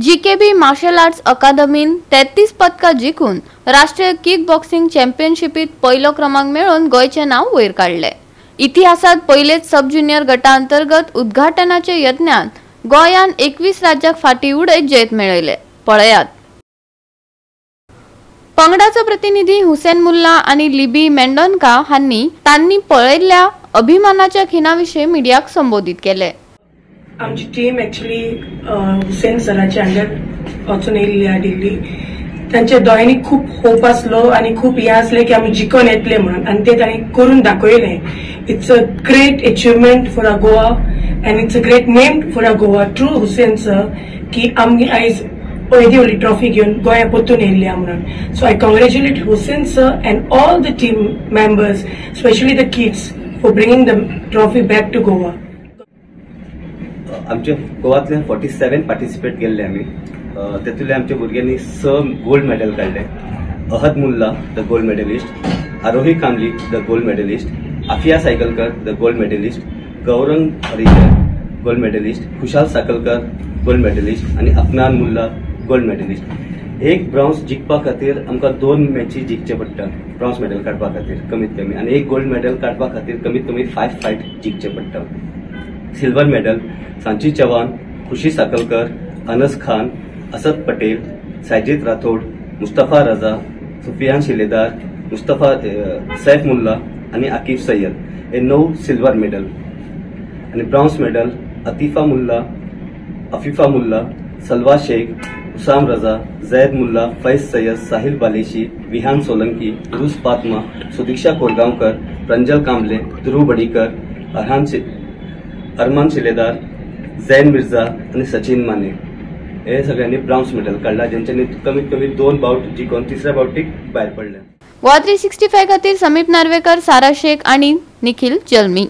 GKB marshal arts अकादमीन 33 पदकां जिखून राष्ट्रीय किक बॉक्सिंग चॅम्पियनशिपीत पहिलो क्रमांक मेळोवन गोयचे नाव वयर काढले। इतिहासात पहिलेच सब ज्युनियर गटा अंतर्गत उद्घाटनाच्या यत्नात गोयान 21 राज्याक फाटी उडयत जैत मेळयले। पळयात पंगडाचो प्रतिनिधी हुसेन मुल्ला आणि लिबी मेंडोनका हांनी तांनी पळयल्ल्या अभिमानाच्या खिणाविषयी मीडियाक संबोधित केले। आमची टीम ऍक्च्युअली हुसेन सराच्या अंडर वचून येयल्ली दिल्ली। तांचे दोळ्यांनी खूप होप आसलो आणि खूप हे आसले की आमी जिखून येतले म्हणून, आणि ते तांणी करून दाखयलें। It's a great achievement for a Goa and it's a great name for a Goa through Hussain sir की आमी आयज पयली व्हडली ट्रॉफी घेवन गोंया परतून येयल्या म्हणून। So I congratulate Hussain sir and all the team members, specially the kids, for bringing the trophy back to Goa. आमचे गोवातले 47 पार्टिसिपेट केल्ले आमी। तेतूंतले आमच्या भुरग्यांनी 6 गोल्ड मेडल काढले। Ahad Mulla the gold medalist, Arohi Kamli the gold medalist, Afiya Saikalkar the gold medalist, Gaurang Harijan gold medalist, Khushal Sakalkar gold medalist आणि Afnan Mulla gold medalist. एक bronze जिखपा खातीर आमकां 2 मॅची जिखचे पडटा ब्रॉन्झ मेडल काडपा खातीर कमीत कमी, आणि एक गोल्ड मेडल काडपा खातीर कमीत कमी 5 फायट जिखचे पडटा। सिल्वर मेडल सांची चव्हाण, खुशी साकलकर, अनस खान, असद पटेल, साजिद राठोड, मुस्तफा रजा, सुफियान शिलेदार, मुस्तफा सैफ मुल्ला आणि आकिफ सय्यद हे 9 सिल्वर मेडल। आणि ब्रॉन्झ मेडल अफीफा मुल्ला, सलवा शेख, उसाम रजा, जैद मुल्ला, फैज सय्यद, साहिल बालेशी, विहान सोलंकी, रुस फातमा, सुदीक्षा कोरगांवकर, प्रंजल कांबले, ध्रुव बडीकर, अरमान शिलेदार, जैन मिर्झा आणि सचिन माने हे सगळ्यांनी ब्रॉन्झ मेडल काढला, ज्यांच्यानी कमीत कमी 2 बाउट जिखून तिसऱ्या बाउटीक भायर पडले। गोवा 365 खातीर समीप नार्वेकर, सारा शेख आणि निखिल जल्मी।